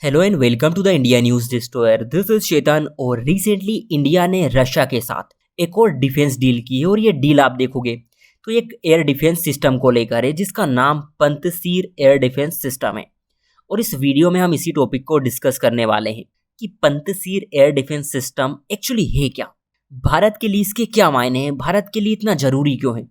Hello and welcome to the India News Destroyer. This is Chetan. और recently India ने Russia के साथ एक और डिफेंस डील की है और ये डील आप देखोगे तो एक एयर डिफेंस सिस्टम को लेकर है जिसका नाम पंतसीर एयर डिफेंस सिस्टम है। और इस वीडियो में हम इसी टॉपिक को डिस्कस करने वाले हैं कि पंतसीर एयर डिफेंस सिस्टम एक्चुअली है क्या, भारत के लिए इसके क्या मायने हैं, भारत के लिए इतना जरूरी क्यों है।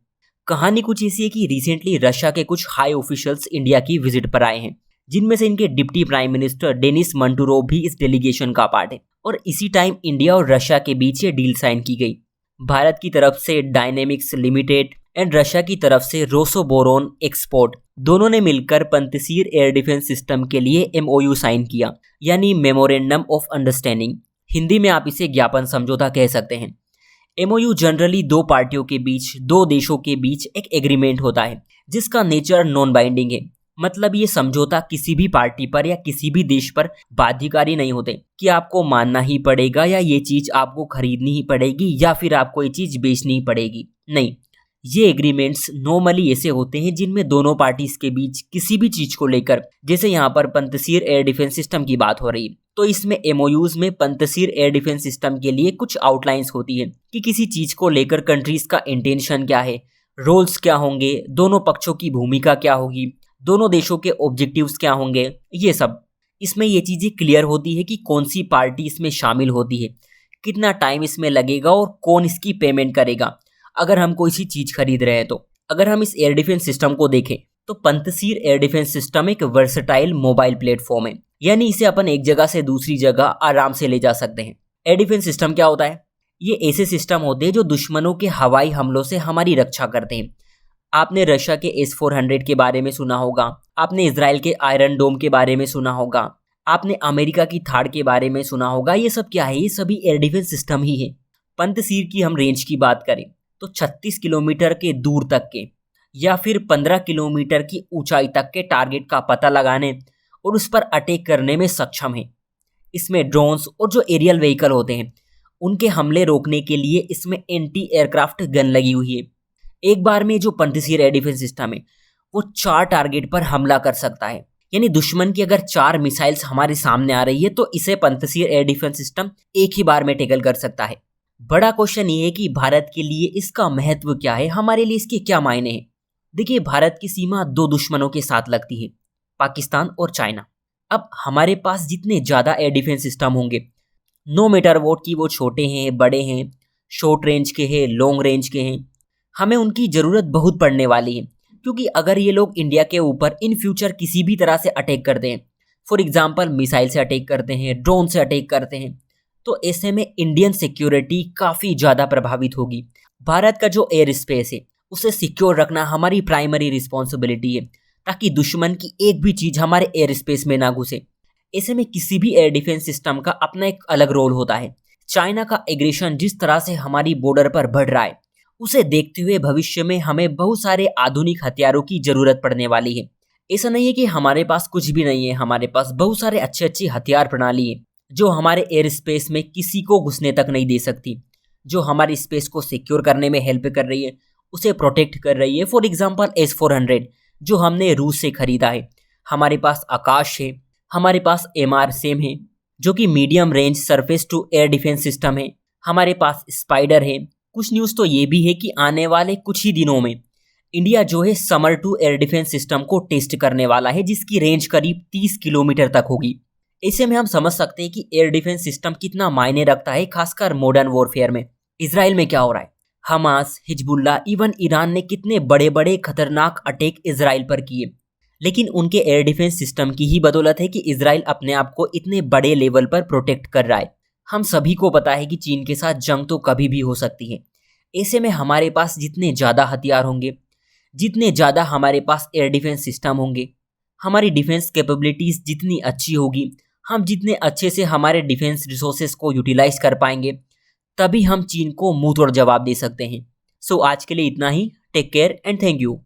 कहानी कुछ ऐसी है कि रिसेंटली रशिया के कुछ हाई ऑफिशियल्स इंडिया की विजिट पर आए हैं, जिनमें से इनके डिप्टी प्राइम मिनिस्टर डेनिस मंटूरोव भी इस डेलीगेशन का पार्ट है। और इसी टाइम इंडिया और रशिया के बीच ये डील साइन की गई। भारत की तरफ से डायनेमिक्स लिमिटेड एंड रशिया की तरफ से रोसोबोरोन एक्सपोर्ट दोनों ने मिलकर पंतसीर एयर डिफेंस सिस्टम के लिए MOU साइन किया, यानी मेमोरेंडम ऑफ अंडरस्टैंडिंग। हिंदी में आप इसे ज्ञापन समझौता कह सकते हैं। MOU जनरली दो पार्टियों के बीच, दो देशों के बीच एक एग्रीमेंट होता है जिसका नेचर नॉन बाइंडिंग है। मतलब ये समझौता किसी भी पार्टी पर या किसी भी देश पर बाध्यकारी नहीं होते कि आपको मानना ही पड़ेगा या ये चीज आपको खरीदनी ही पड़ेगी या फिर आपको ये चीज बेचनी ही पड़ेगी। नहीं, ये एग्रीमेंट्स नॉर्मली ऐसे होते हैं जिनमें दोनों पार्टीज के बीच किसी भी चीज को लेकर, जैसे यहाँ पर पंतसीर एयर डिफेंस सिस्टम की बात हो रही है, तो इसमें MOUs में पंतसीर एयर डिफेंस सिस्टम के लिए कुछ आउटलाइंस होती है कि किसी चीज को लेकर कंट्रीज का इंटेंशन क्या है, रोल्स क्या होंगे, दोनों पक्षों की भूमिका क्या होगी, दोनों देशों के ऑब्जेक्टिव्स क्या होंगे। ये सब इसमें ये चीजें क्लियर होती है कि कौन सी पार्टी इसमें शामिल होती है, कितना टाइम इसमें लगेगा और कौन इसकी पेमेंट करेगा अगर हम कोई सी चीज खरीद रहे हैं। तो अगर हम इस एयर डिफेंस सिस्टम को देखें तो पंतसीर एयर डिफेंस सिस्टम एक वर्सेटाइल मोबाइल प्लेटफॉर्म है, यानी इसे अपन एक जगह से दूसरी जगह आराम से ले जा सकते हैं। एयर डिफेंस सिस्टम क्या होता है? ये ऐसे सिस्टम होते हैं जो दुश्मनों के हवाई हमलों से हमारी रक्षा करते हैं। आपने रशिया के S-400 के बारे में सुना होगा, आपने इजराइल के आयरन डोम के बारे में सुना होगा, आपने अमेरिका की थाड़ के बारे में सुना होगा। ये सब क्या है? ये सभी एयर डिफेंस सिस्टम ही है। पंतसीर की हम रेंज की बात करें तो 36 किलोमीटर के दूर तक के या फिर 15 किलोमीटर की ऊंचाई तक के टारगेट का पता लगाने और उस पर अटैक करने में सक्षम है। इसमें ड्रोन्स और जो एरियल व्हीकल होते हैं उनके हमले रोकने के लिए इसमें एंटी एयरक्राफ्ट गन लगी हुई है। एक बार में जो पंतसीर एयर डिफेंस सिस्टम है वो 4 टारगेट पर हमला कर सकता है, यानी दुश्मन की अगर 4 मिसाइल्स हमारे सामने आ रही है तो इसे पंतसीर एयर डिफेंस सिस्टम एक ही बार में टैकल कर सकता है। बड़ा क्वेश्चन ये है कि भारत के लिए इसका महत्व क्या है, हमारे लिए इसके क्या मायने हैं। देखिए, भारत की सीमा दो दुश्मनों के साथ लगती है, पाकिस्तान और चाइना। अब हमारे पास जितने ज्यादा एयर डिफेंस सिस्टम होंगे, नो मैटर वोट की वो छोटे हैं, बड़े हैं, शॉर्ट रेंज के हैं, लॉन्ग रेंज के हैं, हमें उनकी ज़रूरत बहुत पड़ने वाली है। क्योंकि अगर ये लोग इंडिया के ऊपर इन फ्यूचर किसी भी तरह से अटैक करते हैं, फॉर एग्जांपल मिसाइल से अटैक करते हैं, ड्रोन से अटैक करते हैं, तो ऐसे में इंडियन सिक्योरिटी काफ़ी ज़्यादा प्रभावित होगी। भारत का जो एयर स्पेस है उसे सिक्योर रखना हमारी प्राइमरी रिस्पॉन्सिबिलिटी है, ताकि दुश्मन की एक भी चीज़ हमारे एयर स्पेस में ना घुसे। ऐसे में किसी भी एयर डिफेंस सिस्टम का अपना एक अलग रोल होता है। चाइना का एग्रेशन जिस तरह से हमारी बॉर्डर पर बढ़ रहा है, उसे देखते हुए भविष्य में हमें बहुत सारे आधुनिक हथियारों की जरूरत पड़ने वाली है। ऐसा नहीं है कि हमारे पास कुछ भी नहीं है, हमारे पास बहुत सारे अच्छी हथियार प्रणाली है जो हमारे एयर स्पेस में किसी को घुसने तक नहीं दे सकती, जो हमारी स्पेस को सिक्योर करने में हेल्प कर रही है, उसे प्रोटेक्ट कर रही है। फॉर एग्जाम्पल S-400 जो हमने रूस से खरीदा है, हमारे पास आकाश है, हमारे पास MR-SAM है जो कि medium range surface to air defence system है, हमारे पास स्पाइडर है। कुछ न्यूज़ तो ये भी है कि आने वाले कुछ ही दिनों में इंडिया जो है समर टू एयर डिफेंस सिस्टम को टेस्ट करने वाला है, जिसकी रेंज करीब 30 किलोमीटर तक होगी। ऐसे में हम समझ सकते हैं कि एयर डिफेंस सिस्टम कितना मायने रखता है, खासकर मॉडर्न वॉरफेयर में। इजराइल में क्या हो रहा है, हमास, हिजबुल्ला, इवन ईरान ने कितने बड़े बड़े खतरनाक अटैक इजराइल पर किए, लेकिन उनके एयर डिफेंस सिस्टम की ही बदौलत है कि इजराइल अपने आप को इतने बड़े लेवल पर प्रोटेक्ट कर रहा है। हम सभी को पता है कि चीन के साथ जंग तो कभी भी हो सकती है। ऐसे में हमारे पास जितने ज़्यादा हथियार होंगे, जितने ज़्यादा हमारे पास एयर डिफेंस सिस्टम होंगे, हमारी डिफेंस कैपेबिलिटीज़ जितनी अच्छी होगी, हम जितने अच्छे से हमारे डिफेंस रिसोर्सेज को यूटिलाइज कर पाएंगे, तभी हम चीन को मुंह तोड़ जवाब दे सकते हैं। सो आज के लिए इतना ही। Take care and thank you.